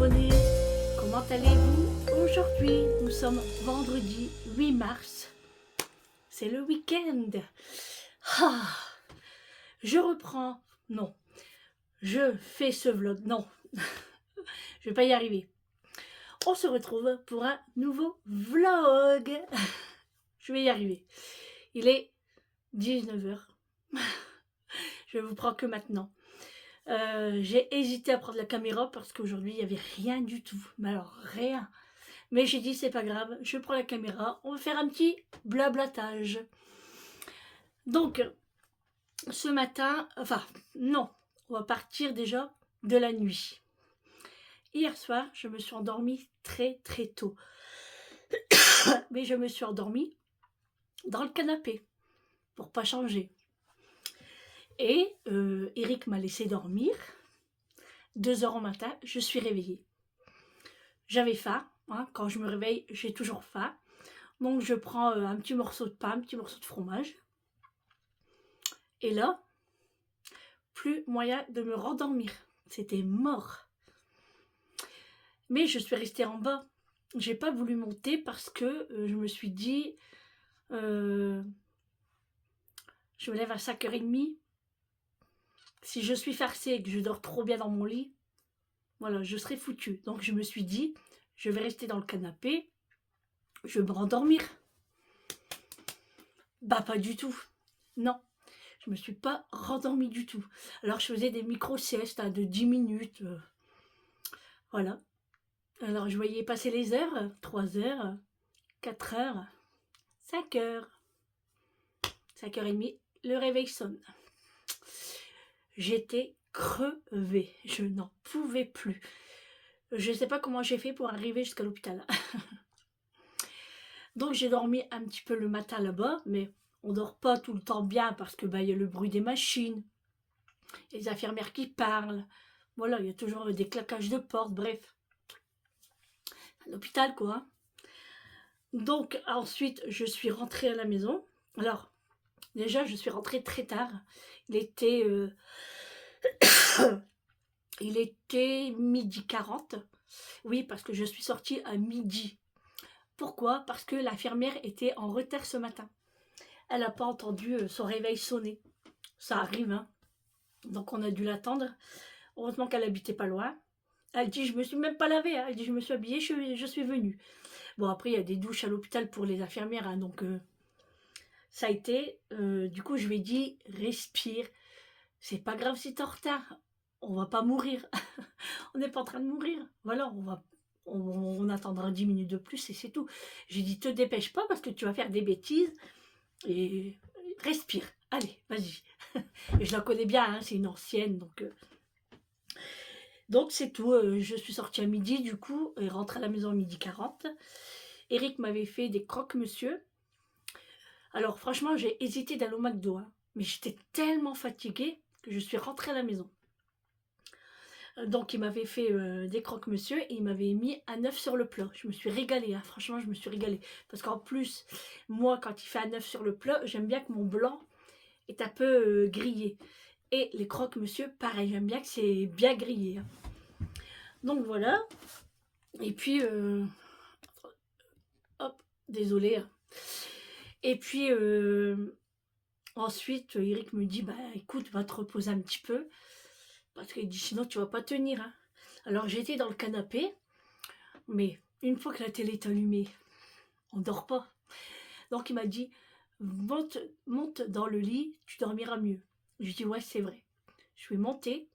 abonnés, comment allez-vous? Aujourd'hui, nous sommes vendredi 8 mars, c'est le week-end. Ah, je reprends, non, je fais ce vlog, non, je vais pas y arriver. On se retrouve pour un nouveau vlog. Je vais y arriver. Il est 19 h. Je vous prends que maintenant. J'ai hésité à prendre la caméra parce qu'aujourd'hui il n'y avait rien du tout, mais alors rien. Mais j'ai dit c'est pas grave, je prends la caméra, on va faire un petit blablatage. Donc ce matin, enfin non, on va partir déjà de la nuit. Hier soir je me suis endormie très tôt, mais je me suis endormie dans le canapé pour pas changer. Et Eric m'a laissé dormir. 2 h au matin, je suis réveillée. J'avais faim, hein, quand je me réveille, j'ai toujours faim. Donc je prends un petit morceau de pain, un petit morceau de fromage. Et là, plus moyen de me rendormir. C'était mort. Mais je suis restée en bas. J'ai pas voulu monter parce que je me suis dit, je me lève à 5 h 30. Si je suis farcée et que je dors trop bien dans mon lit, voilà, je serai foutue. Donc je me suis dit, je vais rester dans le canapé, je vais me rendormir. Bah pas du tout. Non, je me suis pas rendormie du tout. Alors je faisais des micro-siestes de 10 minutes. Voilà. Alors je voyais passer les heures, 3 h, 4 h, 5 h, 5 h 30, le réveil sonne. J'étais crevée, je n'en pouvais plus. Je ne sais pas comment j'ai fait pour arriver jusqu'à l'hôpital. Donc j'ai dormi un petit peu le matin là-bas, mais on dort pas tout le temps bien parce que y a le bruit des machines, les infirmières qui parlent, voilà, il y a toujours des claquages de porte, bref. Un hôpital quoi. Hein. Donc ensuite je suis rentrée à la maison. Alors déjà je suis rentrée très tard. Il était il était 12h40. Oui, parce que je suis sortie à midi. Pourquoi? Parce que l'infirmière était en retard ce matin. Elle n'a pas entendu son réveil sonner. Ça arrive, hein. Donc on a dû l'attendre. Heureusement qu'elle habitait pas loin. Elle dit, je me suis même pas lavée. Hein. Elle dit, je me suis habillée, je suis venue. Bon, après, il y a des douches à l'hôpital pour les infirmières. Hein, donc, ça a été... du coup, je lui ai dit, respire. C'est pas grave si t'es en retard. On va pas mourir. On n'est pas en train de mourir. Voilà, on attendra 10 minutes de plus et c'est tout. J'ai dit, te dépêche pas parce que tu vas faire des bêtises. Et respire. Allez, vas-y. Et je la connais bien, hein, c'est une ancienne. Donc c'est tout. Je suis sortie à midi du coup et rentrée à la maison à 12h40. Eric m'avait fait des croque-monsieur. Alors franchement, j'ai hésité d'aller au McDo. Hein, mais j'étais tellement fatiguée que je suis rentrée à la maison. Donc il m'avait fait des croque-monsieur et il m'avait mis un œuf sur le plat. Je me suis régalée, hein, franchement je me suis régalée. Parce qu'en plus, moi quand il fait un œuf sur le plat, j'aime bien que mon blanc est un peu grillé. Et les croque-monsieur, pareil, j'aime bien que c'est bien grillé. Hein. Donc voilà. Et puis, hop, désolée. Hein. Et puis, ensuite, Eric me dit, bah écoute, va te reposer un petit peu. Parce qu'il dit, sinon tu vas pas tenir. Hein. Alors j'étais dans le canapé, mais une fois que la télé est allumée, on dort pas. Donc il m'a dit, monte dans le lit, tu dormiras mieux. Je dis, ouais, c'est vrai. Je suis montée,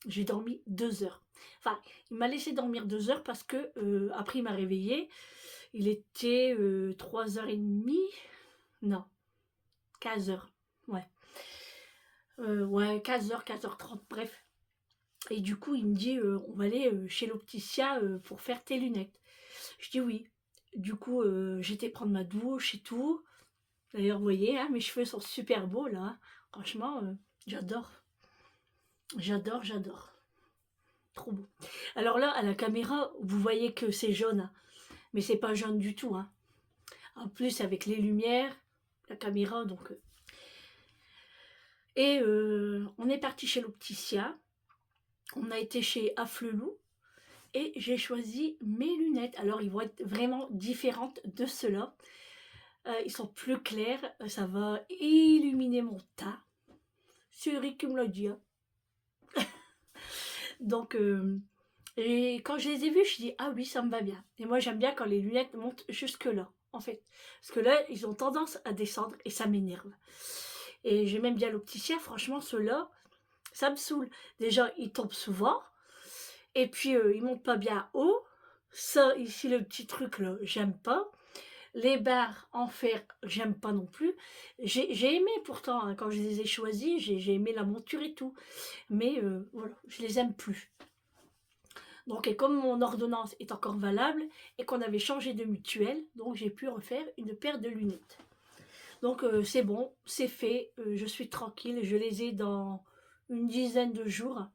j'ai dormi 2 heures. Enfin, il m'a laissé dormir 2 heures parce que après il m'a réveillée. Il était 3 h 30. Non, 15 h. Ouais. Ouais, 15 h, 15 h 30, bref. Et du coup, il me dit, on va aller chez l'opticien pour faire tes lunettes. Je dis oui. Du coup, j'étais prendre ma douche et tout. D'ailleurs, vous voyez, hein, mes cheveux sont super beaux, là. Franchement, j'adore. J'adore, j'adore. Trop beau. Alors là, à la caméra, vous voyez que c'est jaune. Hein, mais c'est pas jaune du tout. Hein. En plus, avec les lumières, la caméra, donc... Et on est parti chez l'opticien. On a été chez Afflelou. et j'ai choisi mes lunettes. Alors, ils vont être vraiment différentes de ceux-là. Ils sont plus clairs, ça va illuminer mon teint. C'est Eric qui me l'a dit, hein. Donc, et quand je les ai vus, je dis ah oui, ça me va bien. Et moi, j'aime bien quand les lunettes montent jusque là, en fait. Parce que là, ils ont tendance à descendre et ça m'énerve. Et j'aime même bien l'opticien, franchement, ceux-là, ça me saoule. Déjà, ils tombent souvent. Et puis, ils montent pas bien haut. Ça, ici, le petit truc, là, j'aime pas. Les barres en fer, j'aime pas non plus. J'ai aimé pourtant, hein, quand je les ai choisis, j'ai aimé la monture et tout. Mais voilà, je les aime plus. Donc, et comme mon ordonnance est encore valable et qu'on avait changé de mutuelle, donc j'ai pu refaire une paire de lunettes. Donc, c'est bon, c'est fait, je suis tranquille, je les ai dans une dizaine de jours.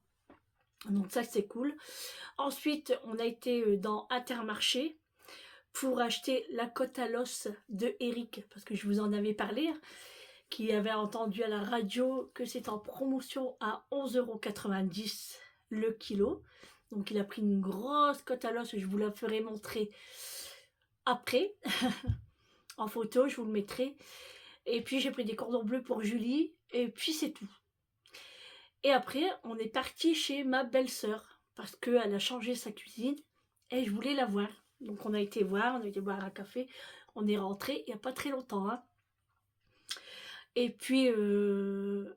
Donc ça, c'est cool. Ensuite, on a été dans Intermarché pour acheter la côte à l'os de Eric, parce que je vous en avais parlé, hein, qui avait entendu à la radio que c'est en promotion à 11,90 € le kilo. Donc il a pris une grosse côte à l'os, je vous la ferai montrer après, en photo, je vous le mettrai. Et puis j'ai pris des cordons bleus pour Julie, et puis c'est tout. Et après, on est parti chez ma belle-sœur, parce qu'elle a changé sa cuisine, et je voulais la voir. Donc on a été voir un café, on est rentré il n'y a pas très longtemps, hein. Et puis, je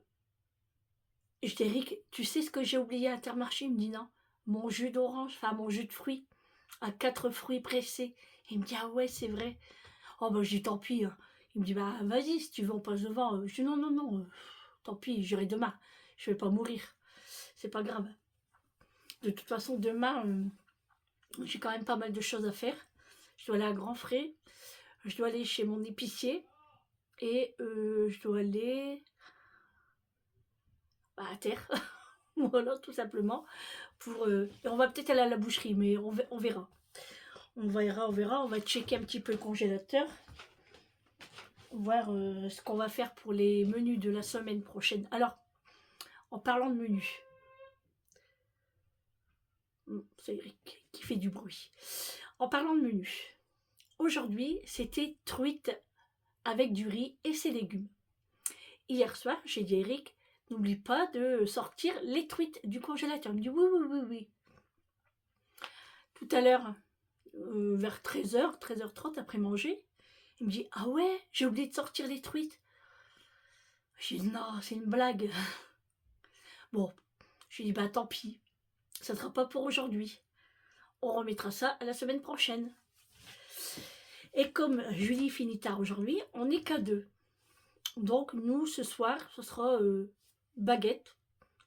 dis Eric, tu sais ce que j'ai oublié à Intermarché? Il me dit non, mon jus d'orange, enfin mon jus de fruits, à 4 fruits pressés. Il me dit ah ouais c'est vrai. Oh bah je dis tant pis, hein. Il me dit bah vas-y si tu veux on passe devant. Je dis non, tant pis, j'irai demain, je vais pas mourir, c'est pas grave. De toute façon demain, j'ai quand même pas mal de choses à faire. Je dois aller à Grand Frais, je dois aller chez mon épicier et je dois aller à terre. Voilà, tout simplement. On va peut-être aller à la boucherie, mais on verra. On verra. On va checker un petit peu le congélateur. Voir ce qu'on va faire pour les menus de la semaine prochaine. Alors, en parlant de menus, c'est Eric qui fait du bruit. En parlant de menus, aujourd'hui, c'était truite avec du riz et ses légumes. Hier soir, j'ai dit à Eric, n'oublie pas de sortir les truites du congélateur. Il me dit oui. Tout à l'heure, vers 13h, 13h30 après manger, il me dit ah ouais, j'ai oublié de sortir les truites. J'ai dit non, c'est une blague. Bon, je lui ai dit bah tant pis, ça ne sera pas pour aujourd'hui. On remettra ça à la semaine prochaine. Et comme Julie finit tard aujourd'hui, on n'est qu'à 2. Donc nous, ce soir, ce sera baguette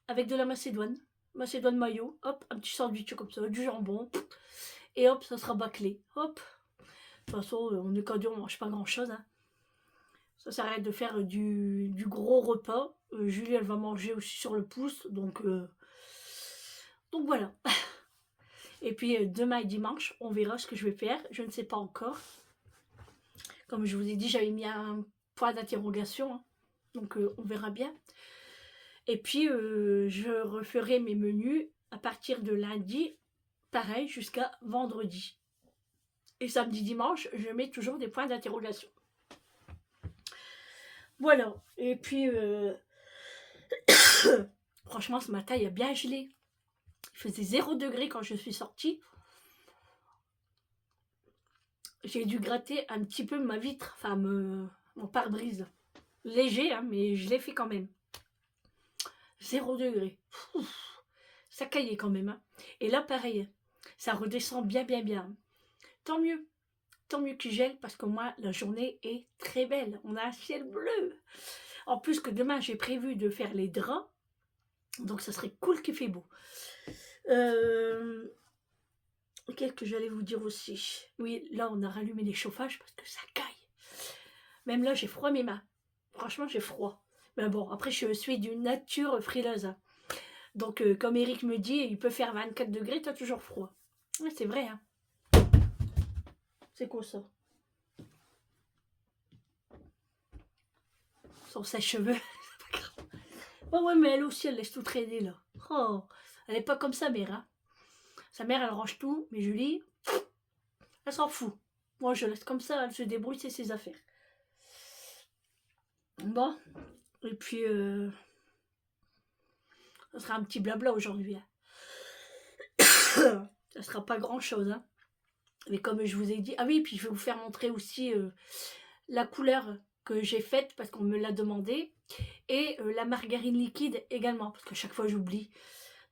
avec de la macédoine mayo, hop, un petit sandwich comme ça, du jambon, et hop, ça sera bâclé, hop. De toute façon, on est qu'à 2, on mange pas grand chose, hein. Ça s'arrête de faire du gros repas. Julie, elle va manger aussi sur le pouce, donc voilà. Et puis demain et dimanche, on verra ce que je vais faire, je ne sais pas encore. Comme je vous ai dit, j'avais mis un point d'interrogation, hein. Donc on verra bien. Et puis je referai mes menus à partir de lundi, pareil, jusqu'à vendredi. Et samedi, dimanche, je mets toujours des points d'interrogation. Voilà. Et puis, franchement, ce matin, il a bien gelé. Il faisait 0 degré quand je suis sortie. J'ai dû gratter un petit peu ma vitre, enfin mon pare-brise. Léger, hein, mais je l'ai fait quand même. 0 degré. Ouf, ça caillait quand même, hein. Et là, pareil, ça redescend bien. Tant mieux qu'il gèle, parce que moi, la journée est très belle. On a un ciel bleu. En plus que demain, j'ai prévu de faire les draps. Donc, ça serait cool qu'il fait beau. Qu'est-ce que j'allais vous dire aussi? Oui, là, on a rallumé les chauffages parce que ça caille. Même là, j'ai froid mes mains. Franchement, j'ai froid. Mais bon, après, je suis d'une nature frileuse. Donc, comme Eric me dit, il peut faire 24 degrés, t'as toujours froid. Ouais, c'est vrai, hein. C'est quoi ça? Son sèche-cheveux. C'est pas grave. Oh ouais, mais elle aussi, elle laisse tout traîner, là. Oh, elle est pas comme sa mère, hein. Sa mère, elle range tout, mais Julie, elle s'en fout. Moi, je laisse comme ça, elle se débrouille, c'est ses affaires. Bon, et puis, ça sera un petit blabla aujourd'hui. Hein. Ça sera pas grand-chose. Hein. Mais comme je vous ai dit... Ah oui, puis je vais vous faire montrer aussi la couleur que j'ai faite, parce qu'on me l'a demandé. Et la margarine liquide également, parce que chaque fois j'oublie.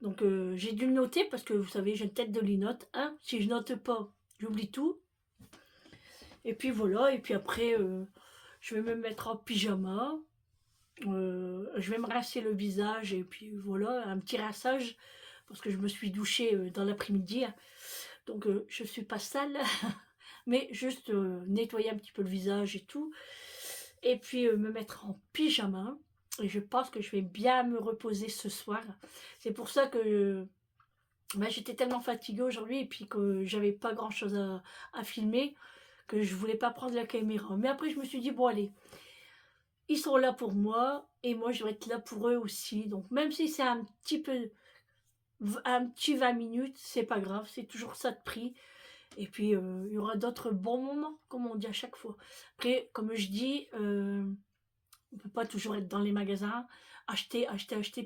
Donc j'ai dû le noter, parce que vous savez, j'ai une tête de linotte. Hein. Si je note pas, j'oublie tout. Et puis voilà, et puis après, je vais me mettre en pyjama. Je vais me rincer le visage, et puis voilà, un petit rinçage, parce que je me suis douchée dans l'après-midi. Hein. Donc je suis pas sale, mais juste nettoyer un petit peu le visage et tout. Et puis me mettre en pyjama. Et je pense que je vais bien me reposer ce soir. C'est pour ça que j'étais tellement fatiguée aujourd'hui, et puis que j'avais pas grand chose à filmer, que je voulais pas prendre la caméra. Mais après je me suis dit, bon allez, ils sont là pour moi, et moi je dois être là pour eux aussi. Donc même si c'est un petit 20 minutes, c'est pas grave, c'est toujours ça de prix. Et puis il y aura d'autres bons moments, comme on dit à chaque fois. Après, comme je dis, on peut pas toujours être dans les magasins, acheter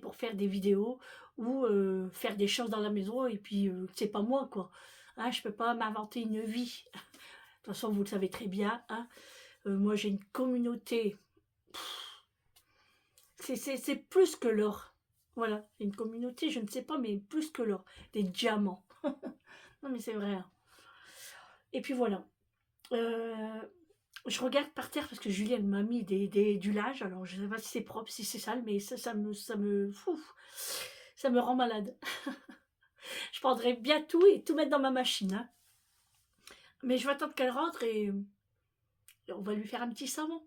pour faire des vidéos, ou faire des choses dans la maison, et puis c'est pas moi quoi. Hein, je peux pas m'inventer une vie. De toute façon, vous le savez très bien. Hein. Moi, j'ai une communauté. C'est plus que l'or. Voilà, c'est une communauté, je ne sais pas, mais plus que l'or. Des diamants. Non, mais c'est vrai. Hein. Et puis voilà. Je regarde par terre parce que Julienne m'a mis du linge. Alors, je ne sais pas si c'est propre, si c'est sale, mais ça me rend malade. Je prendrais bien tout et tout mettre dans ma machine. Hein. Mais je vais attendre qu'elle rentre, et on va lui faire un petit savon.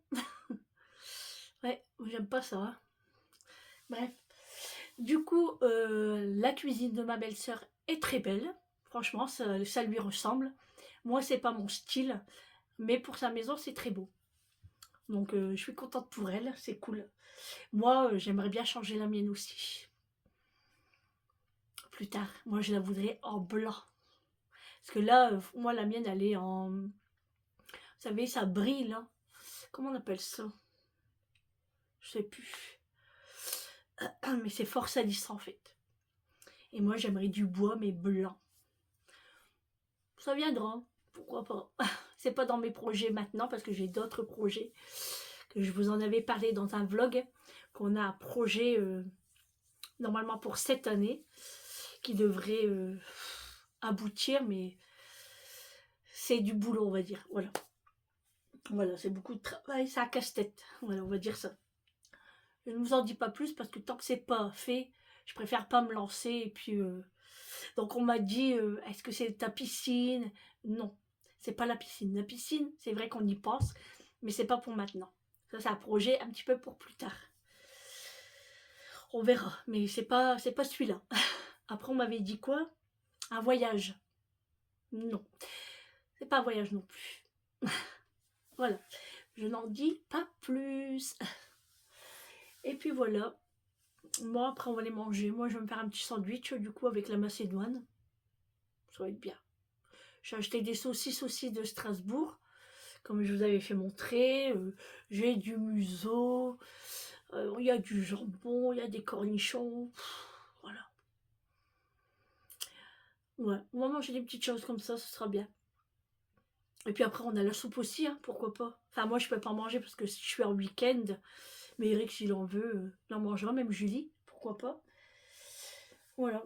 Ouais, j'aime pas ça. Hein. Bref. Du coup, la cuisine de ma belle-sœur est très belle. Franchement, ça lui ressemble. Moi, c'est pas mon style, mais pour sa maison, c'est très beau. Donc, je suis contente pour elle, c'est cool. Moi, j'aimerais bien changer la mienne aussi. Plus tard, moi, je la voudrais en blanc. Parce que là, moi, la mienne, elle est en... Vous savez, ça brille, là. Comment on appelle ça? Je sais plus. Mais c'est fort salissant, en fait. Et moi, j'aimerais du bois, mais blanc. Ça viendra, pourquoi pas. C'est pas dans mes projets maintenant, parce que j'ai d'autres projets, que je vous en avais parlé dans un vlog, qu'on a un projet normalement pour cette année, qui devrait aboutir, mais c'est du boulot, on va dire. Voilà, voilà, c'est beaucoup de travail, c'est un casse-tête, voilà, on va dire ça. Je ne vous en dis pas plus, parce que tant que c'est pas fait, je préfère pas me lancer. Et puis donc on m'a dit, est-ce que c'est ta piscine? Non, c'est pas la piscine. La piscine, c'est vrai qu'on y pense, mais c'est pas pour maintenant. Ça, c'est un projet un petit peu pour plus tard. On verra, mais c'est pas celui-là. Après, on m'avait dit quoi? Un voyage. Non, c'est pas un voyage non plus. Voilà, je n'en dis pas plus. Et puis voilà. Bon, après, on va les manger. Moi, je vais me faire un petit sandwich, du coup, avec la macédoine. Ça va être bien. J'ai acheté des saucisses aussi de Strasbourg, comme je vous avais fait montrer. J'ai du museau, il y a du jambon, il y a des cornichons. Voilà. Ouais, on va manger des petites choses comme ça, ce sera bien. Et puis après, on a la soupe aussi, hein, pourquoi pas. Enfin, moi, je peux pas en manger parce que je suis en week-end. Mais Eric, s'il en veut, il en mangera, même Julie, pourquoi pas. Voilà.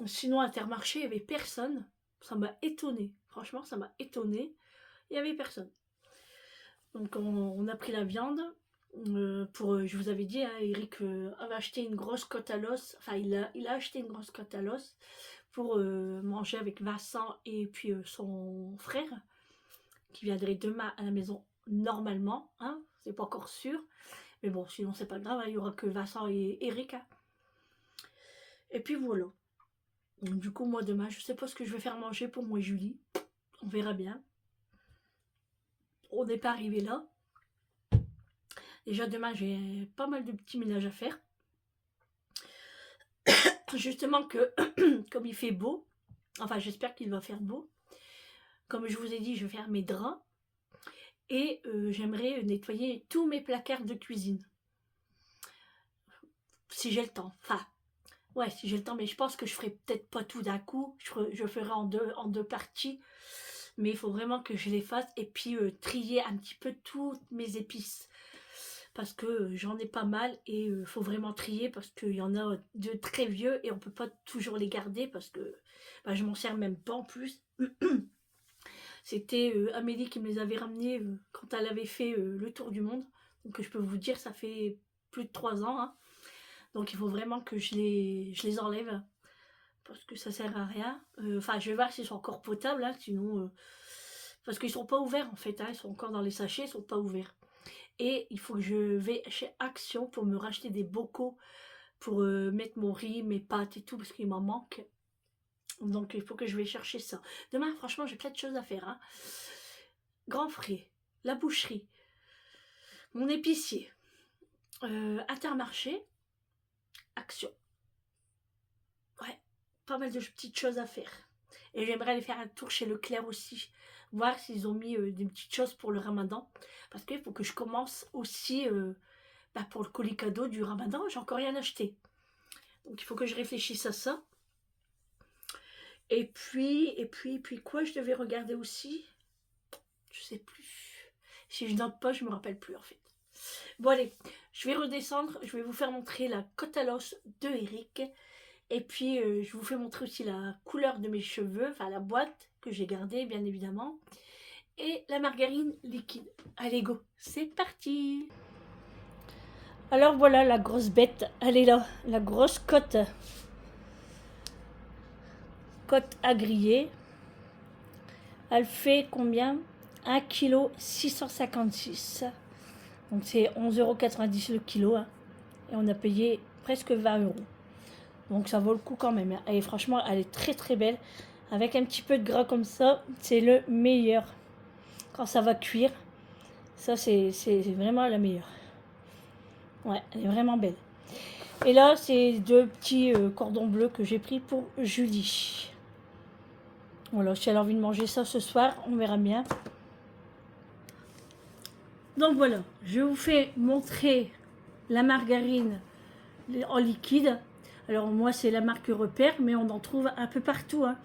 Sinon, à Intermarché, il n'y avait personne. Ça m'a étonnée. Franchement, ça m'a étonnée. Il n'y avait personne. Donc, on a pris la viande. Je vous avais dit, hein, Eric avait acheté une grosse côte à l'os. Enfin, il a acheté une grosse côte à l'os pour manger avec Vincent et puis son frère, qui viendrait demain à la maison normalement. Hein, c'est pas encore sûr. Mais bon, sinon, c'est pas grave. Hein, il n'y aura que Vincent et Eric. Hein. Et puis voilà. Donc, du coup, moi, demain, je sais pas ce que je vais faire manger pour moi et Julie. On verra bien. On n'est pas arrivé là. Déjà, demain, j'ai pas mal de petits ménages à faire. Justement que, comme il fait beau, Enfin, j'espère qu'il va faire beau. Comme je vous ai dit, je vais faire mes draps. Et j'aimerais nettoyer tous mes placards de cuisine. Si j'ai le temps. Enfin, ouais, si j'ai le temps, mais je pense que je ferai peut-être pas tout d'un coup. Je ferai en deux parties. Mais il faut vraiment que je les fasse. Et puis trier un petit peu toutes mes épices. Parce que j'en ai pas mal et il faut vraiment trier parce qu'il y en a de très vieux et on peut pas toujours les garder parce que bah, je m'en sers même pas en plus. C'était Amélie qui me les avait ramenés quand elle avait fait le tour du monde. Donc je peux vous dire, ça fait plus de 3 ans. Hein. Donc il faut vraiment que je les enlève parce que ça sert à rien. Enfin, je vais voir s'ils sont encore potables, hein, sinon... parce qu'ils sont pas ouverts en fait, hein, ils sont encore dans les sachets, ils sont pas ouverts. Et il faut que je vais chez Action pour me racheter des bocaux pour mettre mon riz, mes pâtes et tout, parce qu'il m'en manque. Donc il faut que je vais chercher ça. Demain, franchement, j'ai plein de choses à faire. Hein. Grand Frais, la boucherie, mon épicier, Intermarché, Action. Ouais, pas mal de petites choses à faire. Et j'aimerais aller faire un tour chez Leclerc aussi, voir s'ils ont mis des petites choses pour le ramadan. Parce qu'il faut que je commence aussi pour le colis cadeau du ramadan, j'ai encore rien acheté. Donc il faut que je réfléchisse à ça. Et puis quoi je devais regarder aussi? Je sais plus. Si je note pas, je me rappelle plus en fait. Bon allez, je vais redescendre, je vais vous faire montrer la côte à l'os de Eric. Et puis, je vous fais montrer aussi la couleur de mes cheveux, enfin la boîte que j'ai gardée, bien évidemment. Et la margarine liquide. Allez, go, c'est parti! Alors voilà, la grosse bête, elle est là, la grosse côte. Côte à griller. Elle fait combien? 1,656 kg. Donc c'est 11,90 € le kilo. Hein. Et on a payé presque 20 €. Donc ça vaut le coup quand même. Et franchement, elle est très très belle. Avec un petit peu de gras comme ça, c'est le meilleur. Quand ça va cuire, ça c'est vraiment la meilleure. Ouais, elle est vraiment belle. Et là, c'est 2 petits cordons bleus que j'ai pris pour Julie. Voilà, si elle a envie de manger ça ce soir, on verra bien. Donc voilà, je vous fais montrer la margarine en liquide. Alors moi c'est la marque Repère, mais on en trouve un peu partout. Hein.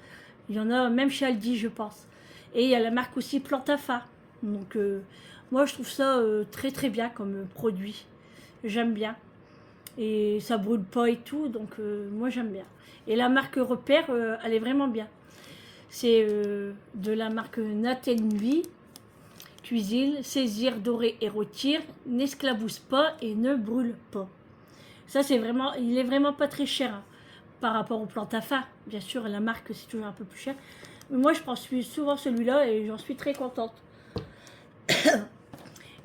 Il y en a même chez Aldi je pense. Et il y a la marque aussi Plantafa. Donc moi je trouve ça très très bien comme produit. J'aime bien. Et ça brûle pas et tout, donc moi j'aime bien. Et la marque Repère, elle est vraiment bien. C'est de la marque Natenvi. Cuisine, saisir, dorer et rôtir, n'esclabousse pas et ne brûle pas. Ça, c'est vraiment, il est vraiment pas très cher hein, par rapport au Plantafa. Bien sûr, la marque, c'est toujours un peu plus cher. Mais moi, je prends souvent celui-là et j'en suis très contente.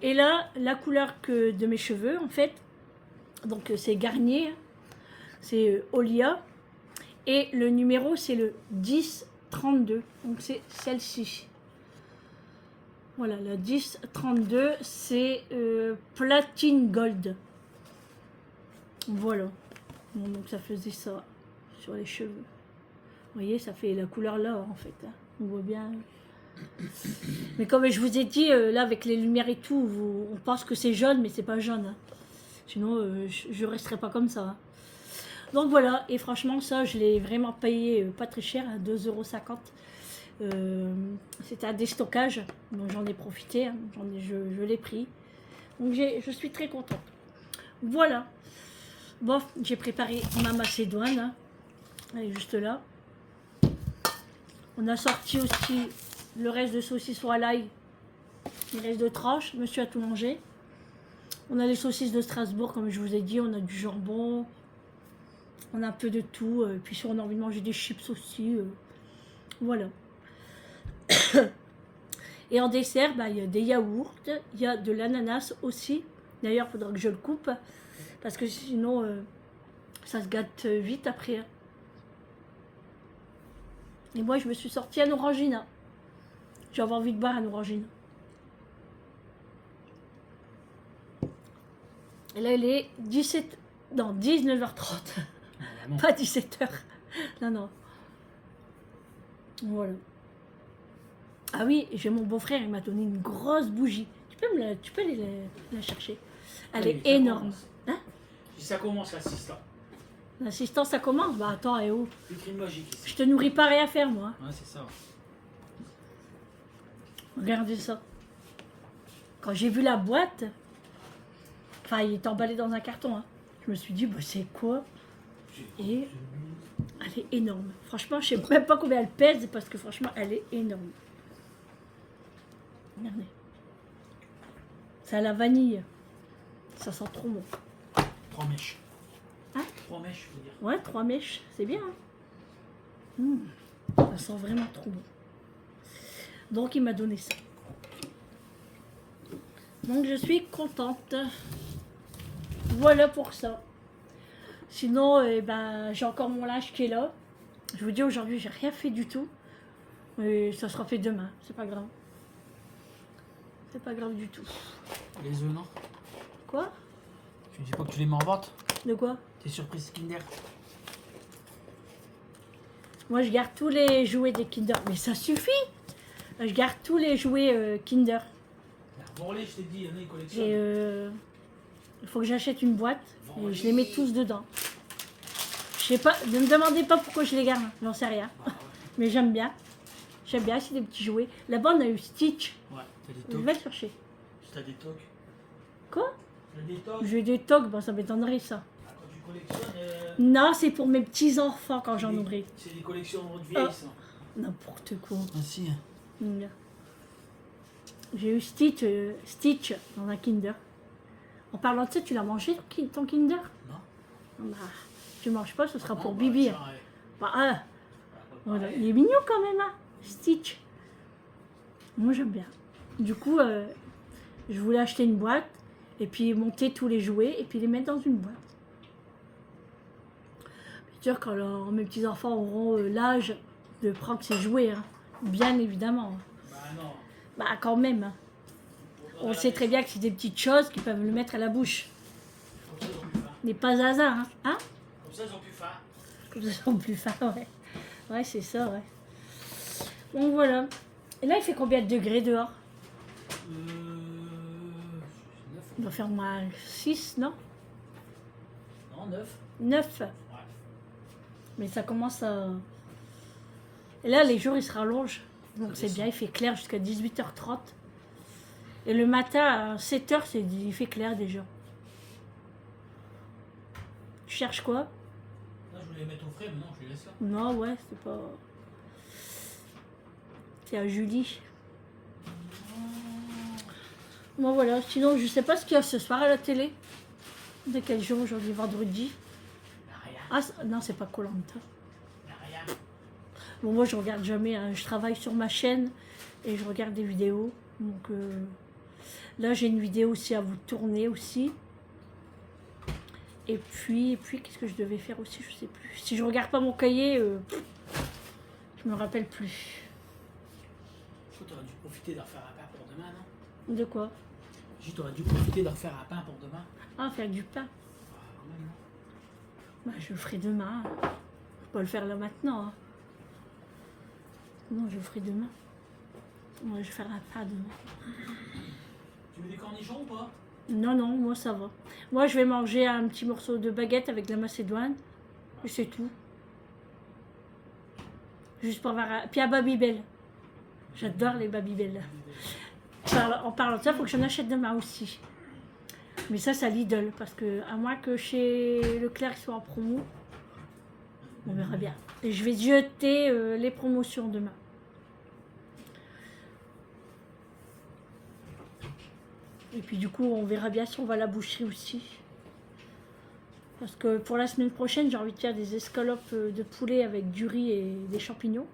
Et là, la couleur de mes cheveux, en fait, donc c'est Garnier, c'est Olia. Et le numéro, c'est le 1032. Donc c'est celle-ci. Voilà, la 1032, c'est Platine Gold. Voilà. Bon, donc ça faisait ça sur les cheveux. Vous voyez, ça fait la couleur là, en fait. Hein. On voit bien. Mais comme je vous ai dit, là, avec les lumières et tout, on pense que c'est jaune, mais c'est pas jaune. Hein. Sinon, je resterai pas comme ça. Hein. Donc voilà, et franchement, ça, je l'ai vraiment payé pas très cher, à 2,50 €. C'était un déstockage, donc j'en ai profité, hein, je l'ai pris. Donc je suis très contente. Voilà. Bon, j'ai préparé ma macédoine. Hein. Elle est juste là. On a sorti aussi le reste de saucisson à l'ail. Il reste de tranches. Monsieur a tout mangé. On a les saucisses de Strasbourg, comme je vous ai dit. On a du jambon. On a un peu de tout. Puis si on a envie de manger des chips aussi. Voilà. Et en dessert, bah, il y a des yaourts, il y a de l'ananas aussi. D'ailleurs, il faudra que je le coupe, parce que sinon, ça se gâte vite après. Et moi, je me suis sortie un orangina. J'avais envie de boire un orangina. Et là, il est 19h30. Ah, pas 17h. Non, non. Voilà. Ah oui, j'ai mon beau-frère, il m'a donné une grosse bougie. Tu peux aller la chercher. Elle Allez, est ça énorme. commence. Hein? Si ça commence, l'assistant. L'assistance, ça commence. Bah attends, et oh. Vitrine magique ici. Je te nourris pas rien à faire, moi. Ouais, c'est ça. Regardez ça. Quand j'ai vu la boîte, enfin, il est emballé dans un carton. Hein. Je me suis dit, bah, c'est quoi? Et elle est énorme. Franchement, je sais même pas combien elle pèse parce que franchement, elle est énorme. Regardez. C'est à la vanille. Ça sent trop bon. 3 mèches. Hein? 3 mèches, je veux dire. Ouais, 3 mèches, c'est bien. Hein. Ça sent vraiment trop bon. Donc, il m'a donné ça. Donc, je suis contente. Voilà pour ça. Sinon, eh ben, j'ai encore mon linge qui est là. Je vous dis, aujourd'hui, j'ai rien fait du tout. Et ça sera fait demain. C'est pas grave. C'est pas grave du tout. Les œufs, non? Quoi? Tu me dis pas que tu les mets en vente? De quoi? T'es surprise Kinder? Moi, je garde tous les jouets des Kinder. Mais ça suffit! Je garde tous les jouets Kinder. Bon, allez, je t'ai dit, il y en a une collection. Et il faut que j'achète une boîte et je les mets tous dedans. Je sais pas, ne me demandez pas pourquoi je les garde, j'en sais rien. Ah, ouais. Mais j'aime bien. J'aime bien, c'est des petits jouets. Là-bas, on a eu Stitch. Ouais, t'as des Je tocs. vais le chercher. T'as des tocs. Quoi? T'as des tocs. J'ai des tocs, bon, ça m'étonnerait ça. Ah, quand tu collectionnes. Non, c'est pour mes petits-enfants quand j'en aurai. C'est des collections de vieilles, Ah. ça. N'importe quoi. Ah, si. J'ai eu Stitch dans un Kinder. En parlant de ça, tu l'as mangé ton Kinder? Non. Bah, tu manges pas, ce sera Non, pour bah, Bibi. tiens, Hein. ouais. Bah, Bah, voilà. pareil. Il est mignon quand même, hein, Stitch. Moi, j'aime bien. Du coup, je voulais acheter une boîte et puis monter tous les jouets et puis les mettre dans une boîte. Bien sûr, quand mes petits-enfants auront l'âge de prendre ces jouets, hein, bien évidemment. Bah, non. Bah, quand même. Hein. On sait très bien que c'est des petites choses qui peuvent le mettre à la bouche. Comme ça, ils ont plus faim. N'est pas hasard, hein, hein? Comme ça, ils ont plus faim. Comme ça, ils sont plus fins, ouais. Ouais, c'est ça, ouais. Donc voilà. Et là, il fait combien de degrés dehors? 9. Il doit faire moins 6, non? Non, 9. 9. Ouais. Mais ça commence à... Et là, les jours, ils se rallongent. Donc Ça c'est descend. bien, il fait clair jusqu'à 18h30. Et le matin, à 7h, il fait clair déjà. Tu cherches quoi? Là, je voulais les mettre au frais, mais non, je les laisse là. Non, ouais, c'est pas... C'est à Julie. Bon, voilà. Sinon, je sais pas ce qu'il y a ce soir à la télé. De quel jour aujourd'hui? Vendredi? Rien. Ah, non, c'est pas Koh-Lanta. Rien. Bon, moi, je regarde jamais. Hein. Je travaille sur ma chaîne et je regarde des vidéos. Donc, là, j'ai une vidéo aussi à vous tourner aussi. Et puis qu'est-ce que je devais faire aussi? Je sais plus. Si je regarde pas mon cahier, je me rappelle plus. Tu aurais dû profiter de refaire un pain pour demain, non? De quoi? Tu aurais dû profiter de refaire un pain pour demain. Ah, faire du pain. Ah, quand même, non? Bah, je le ferai demain. Je peux pas le faire là maintenant. Hein. Non, je le ferai demain. Ouais, je vais faire un pain demain. Tu veux des cornichons ou pas? Non, non, moi ça va. Moi, je vais manger un petit morceau de baguette avec de la macédoine. Et c'est tout. Juste pour avoir un... Puis un Babybel. J'adore les Babybel. En parlant de ça, il faut que j'en achète demain aussi. Mais ça Lidl. Parce que, à moins que chez Leclerc soit en promo, on verra bien. Et je vais jeter les promotions demain. Et puis du coup, on verra bien si on va à la boucherie aussi. Parce que pour la semaine prochaine, j'ai envie de faire des escalopes de poulet avec du riz et des champignons.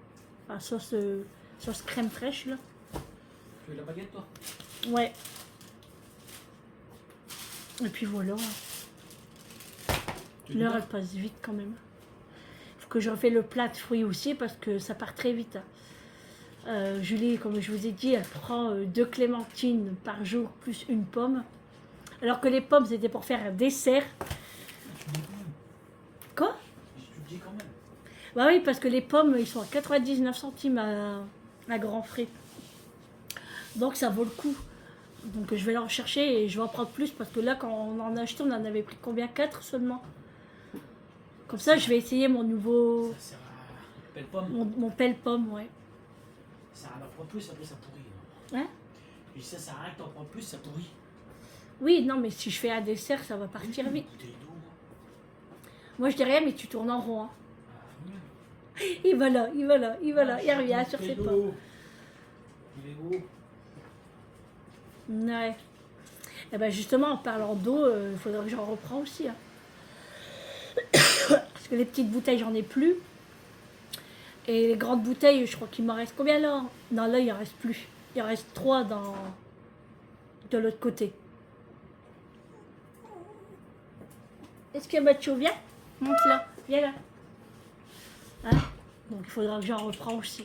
Enfin, sauce crème fraîche, là. Tu veux la baguette, toi? Ouais. Et puis voilà. L'heure, elle passe vite quand même. Il faut que je refais le plat de fruits aussi parce que ça part très vite. Julie, comme je vous ai dit, elle prend 2 clémentines par jour plus une pomme. Alors que les pommes, c'était pour faire un dessert. Tu le dis quand même. Quoi? Tu le dis quand même. Bah oui, parce que les pommes, ils sont à 99 centimes à grand frais. Donc ça vaut le coup. Donc je vais leur chercher et je vais en prendre plus parce que là, quand on en a acheté, on en avait pris combien? 4 seulement. Comme ça, je vais essayer mon nouveau. Ça sert à pelle pomme. Mon pelle-pomme, ouais. Ça sert à en prendre plus, après ça pourrit. Hein? Et ça sert à rien que t'en prends plus, ça pourrit. Oui, non, mais si je fais un dessert, ça va partir Une vite. bouteille d'eau. Moi, je dis rien, mais tu tournes en rond. Hein. Ah, oui. Il va là, il va là, il va là, il revient sur Bouteille ses pas. d'eau. Il est beau. Ouais. Et ben justement, en parlant d'eau, il faudrait que j'en reprends aussi. Hein. Parce que les petites bouteilles, j'en ai plus. Et les grandes bouteilles, je crois qu'il m'en reste combien là? Non, là, il en reste plus. Il en reste 3 de l'autre côté. Est-ce que Mathieu vient? Monte là, viens là. Hein? Donc il faudra que j'en reprends aussi.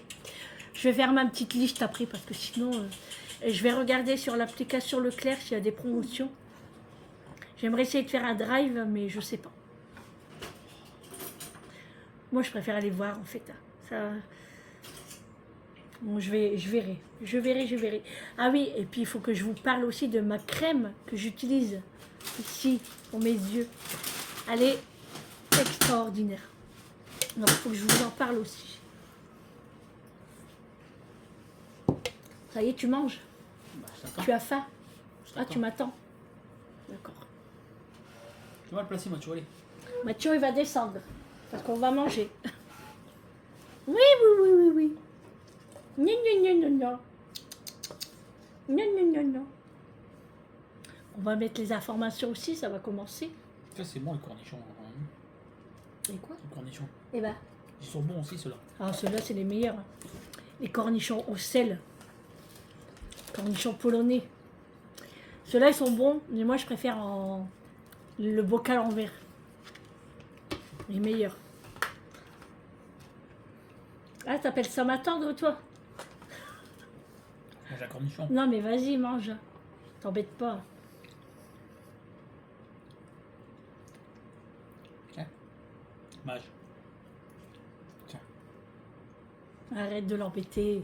Je vais faire ma petite liste après parce que sinon, je vais regarder sur l'application Leclerc s'il y a des promotions. J'aimerais essayer de faire un drive, mais je sais pas. Moi, je préfère aller voir en fait. Hein. Ça... Bon, je verrai. Ah oui, et puis il faut que je vous parle aussi de ma crème que j'utilise ici pour mes yeux. Elle est extraordinaire. Donc il faut que je vous en parle aussi. Ça y est, tu manges? Bah, je t'attends. Tu as faim? Je Ah, t'attends. tu m'attends. D'accord. Tu vas le placer, Mathieu, allez. Mathieu, il va descendre parce qu'on va manger. Oui. Non. Non. On va mettre les informations aussi, ça va commencer. Ça, c'est bon, les cornichons. Hein. Et quoi? Les cornichons. Eh ben, Ils sont bons aussi, ceux-là. alors ceux-là, c'est les meilleurs. Les cornichons au sel. Cornichons polonais. Ceux-là, ils sont bons, mais moi, je préfère le bocal en verre. Les meilleurs. Ah, t'appelles ça m'attendre, toi? Mange la cornichon. Non, mais vas-y, mange. T'embête pas. Tiens. Mage. Tiens. Arrête de l'embêter.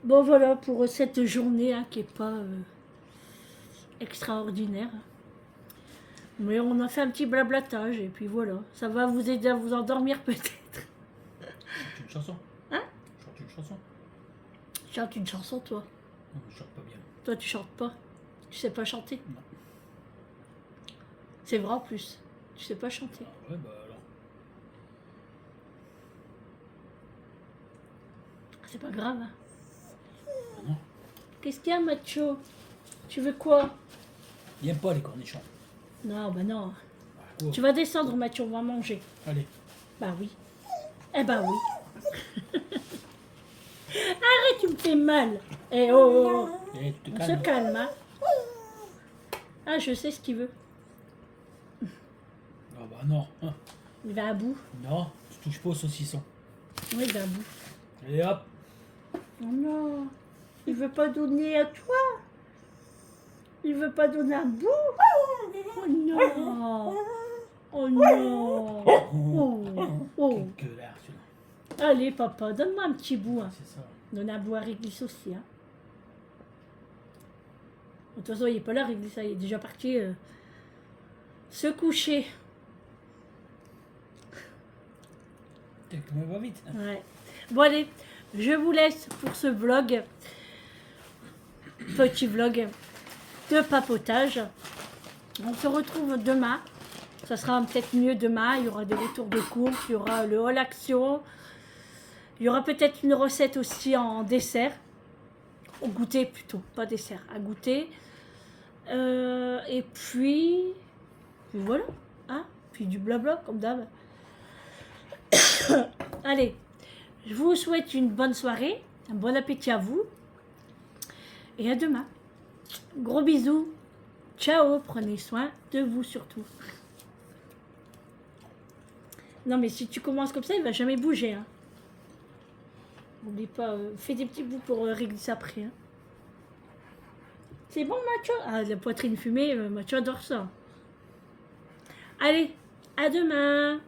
Bon, voilà pour cette journée hein, qui n'est pas extraordinaire. Mais on a fait un petit blablatage et puis voilà. Ça va vous aider à vous endormir peut-être. Chante une chanson. Hein? Chante une chanson. Chante une chanson, toi. Non, je chante pas bien. Toi, tu chantes pas. Tu sais pas chanter. Non. C'est vrai en plus. Tu sais pas chanter. Ah ouais, bah alors. C'est pas grave. Hein. Non. Qu'est-ce qu'il y a, macho? Tu veux quoi? Il aime pas les cornichons. Non, bah non. Bah, quoi? Tu vas descendre, Mathieu, on va manger. Allez. Bah oui. Eh bah oui. Arrête, tu me fais mal. Eh oh. Eh, tu te On calmes. se calme, hein. Ah, je sais ce qu'il veut. Ah bah non. Hein. Il va à bout. Non, tu touches pas au saucisson. Oui, il va à bout. Allez hop. Oh non. Il veut pas donner à toi. Il veut pas donner à bout. Oh non. Oh non. Oh. Quel gueulard celui-là. Allez, papa, donne-moi un petit bout. Hein. C'est ça. Donne un bout à Réglisse aussi. Hein. De toute façon, il n'est pas là, Réglisse. Il est déjà parti se coucher. Putain, comment elle va vite. Hein. Ouais. Bon, allez, je vous laisse pour ce vlog. Petit vlog de papotage. On se retrouve demain. Ça sera peut-être mieux demain. Il y aura des retours de course, il y aura le haul action. Il y aura peut-être une recette aussi en dessert. Au goûter plutôt, pas dessert, à goûter. Et puis voilà. Hein, puis du blabla comme d'hab. Allez, je vous souhaite une bonne soirée. Un bon appétit à vous. Et à demain. Gros bisous. Ciao. Prenez soin de vous surtout. Non mais si tu commences comme ça, il va jamais bouger. Hein. N'oublie pas, fais des petits bouts pour régler ça après. Hein. C'est bon, Mathieu? Ah, la poitrine fumée, Mathieu adore ça. Allez, à demain.